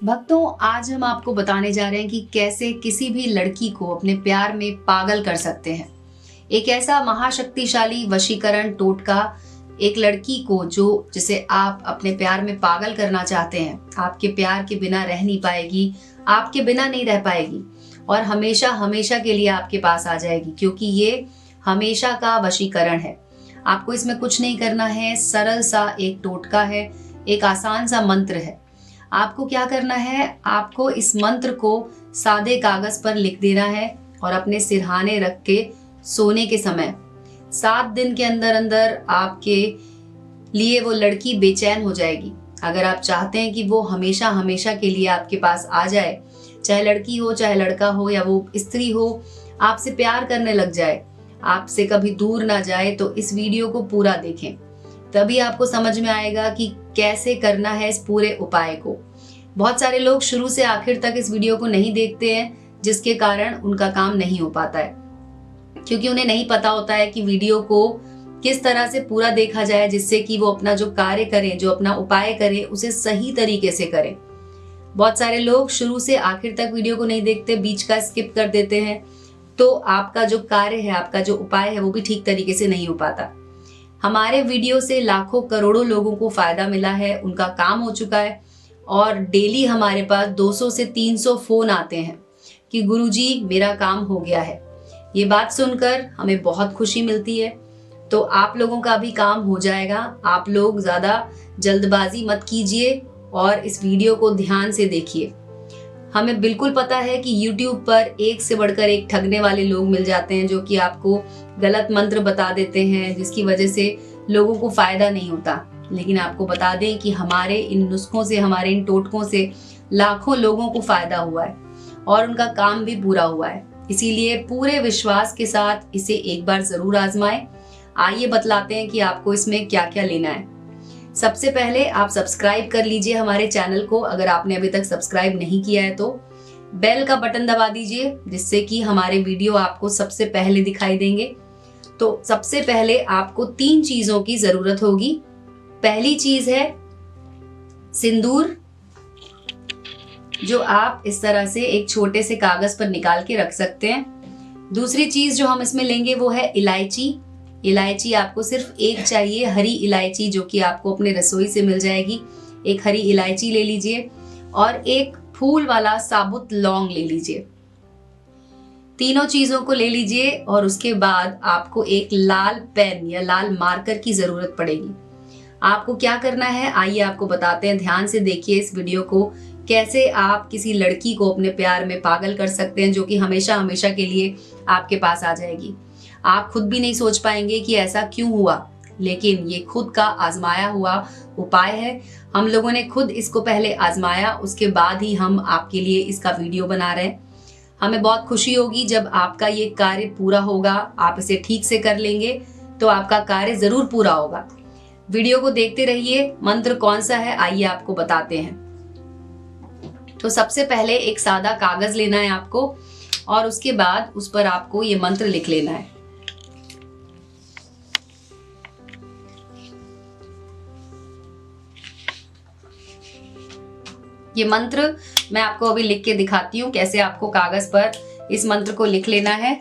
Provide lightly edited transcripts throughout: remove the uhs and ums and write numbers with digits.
भक्तों, आज हम आपको बताने जा रहे हैं कि कैसे किसी भी लड़की को अपने प्यार में पागल कर सकते हैं। एक ऐसा महाशक्तिशाली वशीकरण टोटका एक लड़की को जिसे आप अपने प्यार में पागल करना चाहते हैं, आपके प्यार के बिना रह नहीं पाएगी, आपके बिना नहीं रह पाएगी और हमेशा हमेशा के लिए आपके पास आ जाएगी, क्योंकि ये हमेशा का वशीकरण है। आपको इसमें कुछ नहीं करना है, सरल सा एक टोटका है, एक आसान सा मंत्र है। आपको क्या करना है, आपको इस मंत्र को सादे कागज पर लिख देना है और अपने सिरहाने रख के सोने के समय 7 दिन के अंदर अंदर आपके लिए वो लड़की बेचैन हो जाएगी। अगर आप चाहते हैं कि वो हमेशा हमेशा के लिए आपके पास आ जाए, चाहे लड़की हो चाहे लड़का हो या वो स्त्री हो, आपसे प्यार करने लग जाए, आपसे कभी दूर ना जाए, तो इस वीडियो को पूरा देखें। तभी आपको समझ में आएगा कि कैसे करना है इस पूरे उपाय को। बहुत सारे लोग शुरू से आखिर तक इस वीडियो को नहीं देखते हैं, जिसके कारण उनका काम नहीं हो पाता है, क्योंकि उन्हें नहीं पता होता है कि वीडियो को किस तरह से पूरा देखा जाए, जिससे कि वो अपना जो कार्य करें, जो अपना उपाय करें, उसे सही तरीके से करें। बहुत सारे लोग शुरू से आखिर तक वीडियो को नहीं देखते, बीच का स्किप कर देते हैं, तो आपका जो कार्य है, आपका जो उपाय है, वो भी ठीक तरीके से नहीं हो पाता। हमारे वीडियो से लाखों करोड़ों लोगों को फायदा मिला है, उनका काम हो चुका है और डेली हमारे पास 200 से 300 फोन आते हैं कि गुरुजी मेरा काम हो गया है। ये बात सुनकर हमें बहुत खुशी मिलती है। तो आप लोगों का भी काम हो जाएगा। आप लोग ज्यादा जल्दबाजी मत कीजिए और इस वीडियो को ध्यान से देखिए। हमें बिल्कुल पता है कि YouTube पर एक से बढ़कर एक ठगने वाले लोग मिल जाते हैं, जो कि आपको गलत मंत्र बता देते हैं, जिसकी वजह से लोगों को फायदा नहीं होता। लेकिन आपको बता दें कि हमारे इन नुस्खों से, हमारे इन टोटकों से लाखों लोगों को फायदा हुआ है और उनका काम भी पूरा हुआ है। इसीलिए पूरे विश्वास के साथ इसे एक बार जरूर आजमाएं। आइए बतलाते हैं कि आपको इसमें क्या क्या लेना है। सबसे पहले आप सब्सक्राइब कर लीजिए हमारे चैनल को। अगर आपने अभी तक सब्सक्राइब नहीं किया है तो बेल का बटन दबा दीजिए, जिससे कि हमारे वीडियो आपको सबसे पहले दिखाई देंगे। तो सबसे पहले आपको 3 चीजों की जरूरत होगी। पहली चीज है सिंदूर, जो आप इस तरह से एक छोटे से कागज पर निकाल के रख सकते हैं। दूसरी चीज जो हम इसमें लेंगे वो है इलायची। इलायची आपको सिर्फ एक चाहिए, हरी इलायची, जो कि आपको अपने रसोई से मिल जाएगी। एक हरी इलायची ले लीजिए और एक फूल वाला साबुत लौंग ले लीजिए। तीनों चीजों को ले लीजिए और उसके बाद आपको एक लाल पेन या लाल मार्कर की जरूरत पड़ेगी। आपको क्या करना है, आइए आपको बताते हैं। ध्यान से देखिए इस वीडियो को, कैसे आप किसी लड़की को अपने प्यार में पागल कर सकते हैं, जो कि हमेशा हमेशा के लिए आपके पास आ जाएगी। आप खुद भी नहीं सोच पाएंगे कि ऐसा क्यों हुआ, लेकिन ये खुद का आजमाया हुआ उपाय है। हम लोगों ने खुद इसको पहले आजमाया, उसके बाद ही हम आपके लिए इसका वीडियो बना रहे हैं। हमें बहुत खुशी होगी जब आपका ये कार्य पूरा होगा। आप इसे ठीक से कर लेंगे तो आपका कार्य जरूर पूरा होगा। वीडियो को देखते रहिए। मंत्र कौन सा है आइए आपको बताते हैं। तो सबसे पहले एक सादा कागज लेना है आपको और उसके बाद उस पर आपको ये मंत्र लिख लेना है। ये मंत्र मैं आपको अभी लिख के दिखाती हूँ, कैसे आपको कागज पर इस मंत्र को लिख लेना है।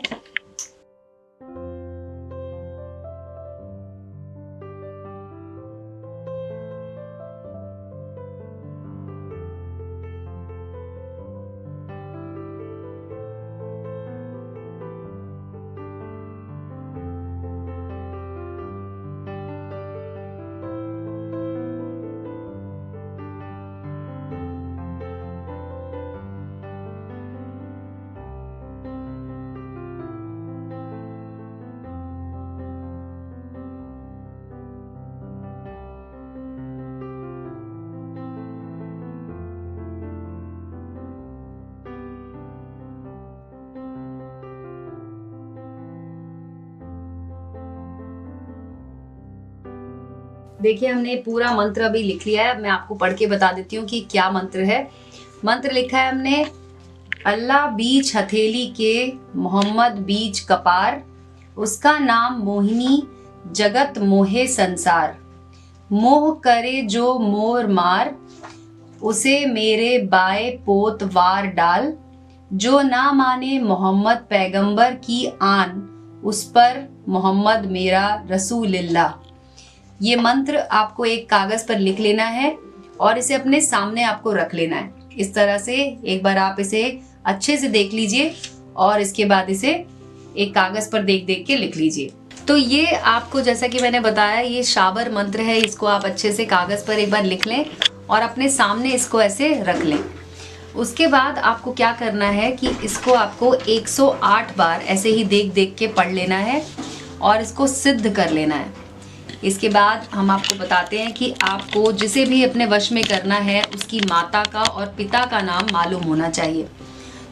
देखिए हमने पूरा मंत्र अभी लिख लिया है। मैं आपको पढ़ के बता देती हूँ कि क्या मंत्र है। मंत्र लिखा है हमने, अल्लाह बीच हथेली के मोहम्मद बीच कपार, उसका नाम मोहिनी जगत मोहे संसार, मोह करे जो मोर मार, उसे मेरे बाएं पोत वार डाल, जो ना माने मोहम्मद पैगंबर की आन, उस पर मोहम्मद मेरा रसूलिल्लाह। ये मंत्र आपको एक कागज पर लिख लेना है और इसे अपने सामने आपको रख लेना है। इस तरह से एक बार आप इसे अच्छे से देख लीजिए और इसके बाद इसे एक कागज पर देख देख के लिख लीजिए। तो ये आपको, जैसा कि मैंने बताया, ये शाबर मंत्र है। इसको आप अच्छे से कागज पर एक बार लिख लें और अपने सामने इसको ऐसे रख लें। उसके बाद आपको क्या करना है कि इसको आपको 108 बार ऐसे ही देख देख के पढ़ लेना है और इसको सिद्ध कर लेना है। इसके बाद हम आपको बताते हैं कि आपको जिसे भी अपने वश में करना है उसकी माता का और पिता का नाम मालूम होना चाहिए।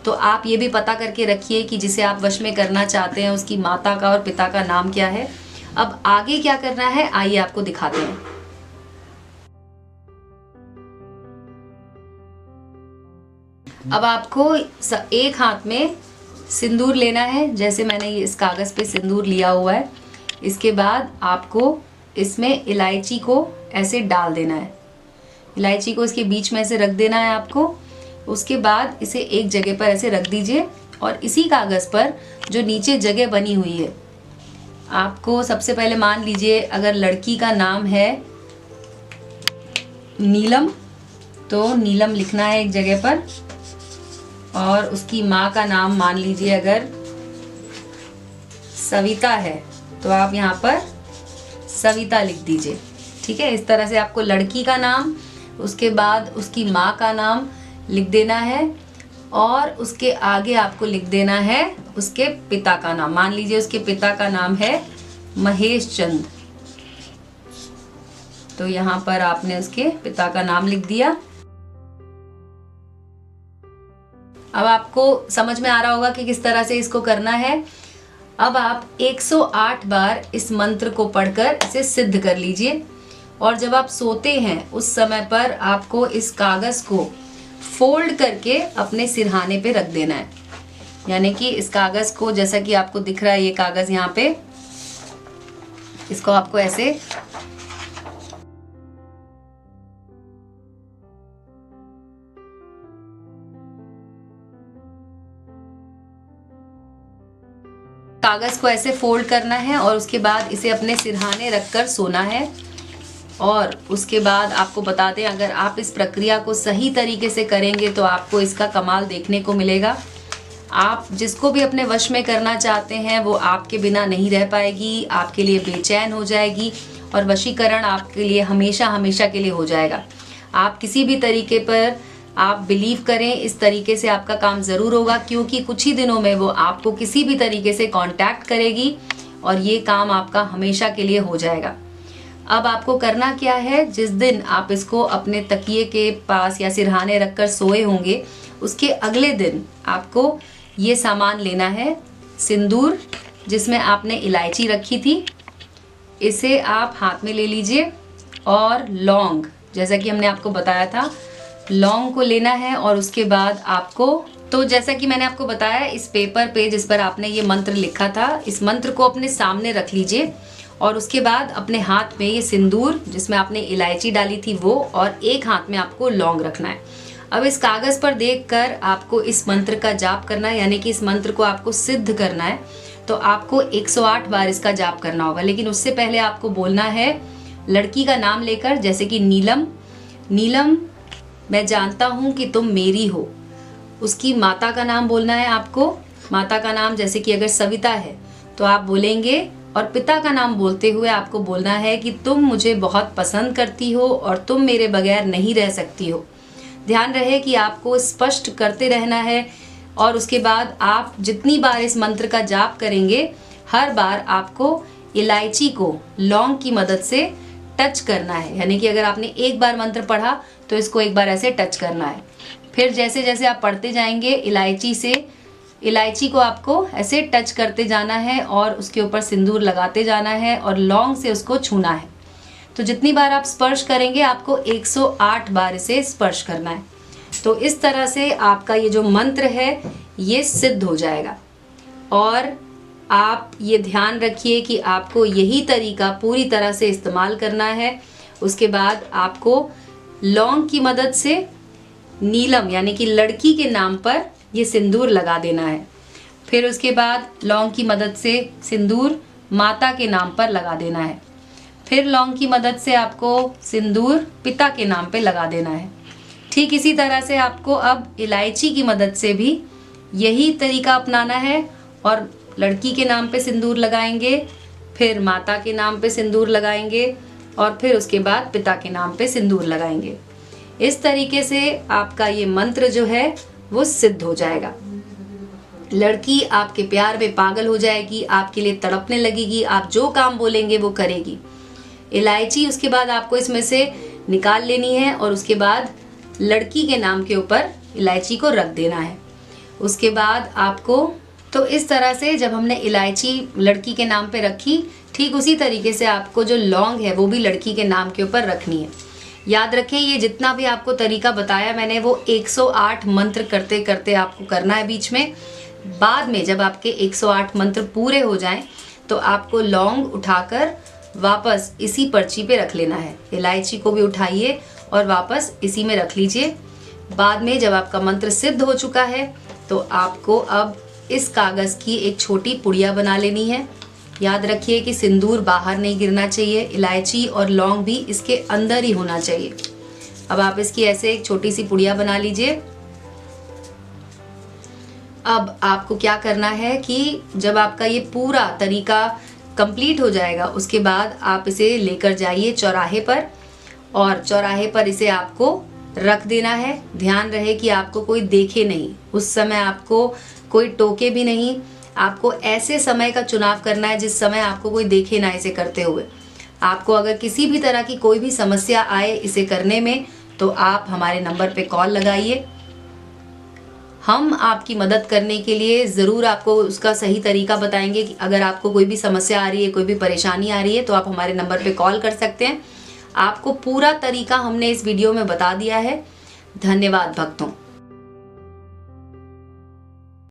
तो आप ये भी पता करके रखिए कि जिसे आप वश में करना चाहते हैं उसकी माता का और पिता का नाम क्या है। अब आगे क्या करना है आइए आपको दिखाते हैं। अब आपको एक हाथ में सिंदूर लेना है, जैसे मैंने ये इस कागज पे सिंदूर लिया हुआ है। इसके बाद आपको इसमें इलायची को ऐसे डाल देना है। इलायची को इसके बीच में ऐसे रख देना है आपको। उसके बाद इसे एक जगह पर ऐसे रख दीजिए और इसी कागज़ पर जो नीचे जगह बनी हुई है, आपको सबसे पहले मान लीजिए अगर लड़की का नाम है नीलम, तो नीलम लिखना है एक जगह पर। और उसकी माँ का नाम मान लीजिए अगर सविता है तो आप यहाँ पर सविता लिख दीजिए। ठीक है, इस तरह से आपको लड़की का नाम, उसके बाद उसकी माँ का नाम लिख देना है और उसके आगे आपको लिख देना है उसके पिता का नाम। मान लीजिए उसके पिता का नाम है महेश चंद, तो यहाँ पर आपने उसके पिता का नाम लिख दिया। अब आपको समझ में आ रहा होगा कि किस तरह से इसको करना है। अब आप 108 बार इस मंत्र को पढ़कर इसे सिद्ध कर लीजिए और जब आप सोते हैं उस समय पर आपको इस कागज को फोल्ड करके अपने सिरहाने पे रख देना है। यानी कि इस कागज को, जैसा कि आपको दिख रहा है ये कागज यहाँ पे, इसको आपको ऐसे कागज को ऐसे फोल्ड करना है और उसके बाद इसे अपने सिरहाने रखकर सोना है। और उसके बाद आपको बताते हैं, अगर आप इस प्रक्रिया को सही तरीके से करेंगे तो आपको इसका कमाल देखने को मिलेगा। आप जिसको भी अपने वश में करना चाहते हैं वो आपके बिना नहीं रह पाएगी, आपके लिए बेचैन हो जाएगी और वशीकरण आपके लिए हमेशा हमेशा के लिए हो जाएगा। आप किसी भी तरीके पर आप बिलीव करें, इस तरीके से आपका काम ज़रूर होगा, क्योंकि कुछ ही दिनों में वो आपको किसी भी तरीके से कांटेक्ट करेगी और ये काम आपका हमेशा के लिए हो जाएगा। अब आपको करना क्या है, जिस दिन आप इसको अपने तकिए के पास या सिरहाने रखकर सोए होंगे उसके अगले दिन आपको ये सामान लेना है। सिंदूर जिसमें आपने इलायची रखी थी, इसे आप हाथ में ले लीजिए और लौंग, जैसा कि हमने आपको बताया था, लौंग को लेना है। और उसके बाद आपको, तो जैसा कि मैंने आपको बताया, इस पेपर पे जिस पर आपने ये मंत्र लिखा था, इस मंत्र को अपने सामने रख लीजिए और उसके बाद अपने हाथ में ये सिंदूर जिसमें आपने इलायची डाली थी वो, और एक हाथ में आपको लौंग रखना है। अब इस कागज़ पर देखकर आपको इस मंत्र का जाप करना है, यानी कि इस मंत्र को आपको सिद्ध करना है। तो आपको 108 बार इसका जाप करना होगा, लेकिन उससे पहले आपको बोलना है लड़की का नाम लेकर, जैसे कि नीलम, नीलम मैं जानता हूँ कि तुम मेरी हो। उसकी माता का नाम बोलना है आपको। माता का नाम जैसे कि अगर सविता है तो आप बोलेंगे, और पिता का नाम बोलते हुए आपको बोलना है कि तुम मुझे बहुत पसंद करती हो और तुम मेरे बगैर नहीं रह सकती हो। ध्यान रहे कि आपको स्पष्ट करते रहना है। और उसके बाद आप जितनी बार इस मंत्र का जाप करेंगे, हर बार आपको इलायची को लौंग की मदद से टच करना है। यानी कि अगर आपने एक बार मंत्र पढ़ा तो इसको एक बार ऐसे टच करना है। फिर जैसे जैसे आप पढ़ते जाएंगे, इलायची को आपको ऐसे टच करते जाना है और उसके ऊपर सिंदूर लगाते जाना है और लौंग से उसको छूना है। तो जितनी बार आप स्पर्श करेंगे आपको 108 बार इसे स्पर्श करना है। तो इस तरह से आपका ये जो मंत्र है ये सिद्ध हो जाएगा। और आप ये ध्यान रखिए कि आपको यही तरीका पूरी तरह से इस्तेमाल करना है। उसके बाद आपको लौंग की मदद से नीलम यानी कि लड़की के नाम पर ये सिंदूर लगा देना है। फिर उसके बाद लौंग की मदद से सिंदूर माता के नाम पर लगा देना है। फिर लौंग की मदद से आपको सिंदूर पिता के नाम पे लगा देना है। ठीक इसी तरह से आपको अब इलायची की मदद से भी यही तरीका अपनाना है और लड़की के नाम पे सिंदूर लगाएंगे, फिर माता के नाम पे सिंदूर लगाएंगे और फिर उसके बाद पिता के नाम पे सिंदूर लगाएंगे। इस तरीके से आपका ये मंत्र जो है वो सिद्ध हो जाएगा। लड़की आपके प्यार में पागल हो जाएगी, आपके लिए तड़पने लगेगी, आप जो काम बोलेंगे वो करेगी। इलायची उसके बाद आपको इसमें से निकाल लेनी है और उसके बाद लड़की के नाम के ऊपर इलायची को रख देना है। उसके बाद आपको तो इस तरह से जब हमने इलायची लड़की के नाम पे रखी, ठीक उसी तरीके से आपको जो लौंग है वो भी लड़की के नाम के ऊपर रखनी है। याद रखें, ये जितना भी आपको तरीका बताया मैंने वो 108 मंत्र करते करते आपको करना है बीच में। बाद में जब आपके 108 मंत्र पूरे हो जाएं तो आपको लौंग उठाकर वापस इसी पर्ची पे रख लेना है। इलायची को भी उठाइए और वापस इसी में रख लीजिए। बाद में जब आपका मंत्र सिद्ध हो चुका है तो आपको अब इस कागज़ की एक छोटी पुड़िया बना लेनी है। याद रखिए कि सिंदूर बाहर नहीं गिरना चाहिए, इलायची और लौंग भी इसके अंदर ही होना चाहिए। अब आप इसकी ऐसे एक छोटी सी पुड़िया बना लीजिए। अब आपको क्या करना है कि जब आपका ये पूरा तरीका कंप्लीट हो जाएगा उसके बाद आप इसे लेकर जाइए चौराहे पर और चौराहे पर इसे आपको रख देना है। ध्यान रहे कि आपको कोई देखे नहीं, उस समय आपको कोई टोके भी नहीं। आपको ऐसे समय का चुनाव करना है जिस समय आपको कोई देखे ना इसे करते हुए। आपको अगर किसी भी तरह की कोई भी समस्या आए इसे करने में तो आप हमारे नंबर पे कॉल लगाइए। हम आपकी मदद करने के लिए ज़रूर आपको उसका सही तरीका बताएंगे कि अगर आपको कोई भी समस्या आ रही है, कोई भी परेशानी आ रही है तो आप हमारे नंबर पे कॉल कर सकते हैं। आपको पूरा तरीका हमने इस वीडियो में बता दिया है। धन्यवाद भक्तों।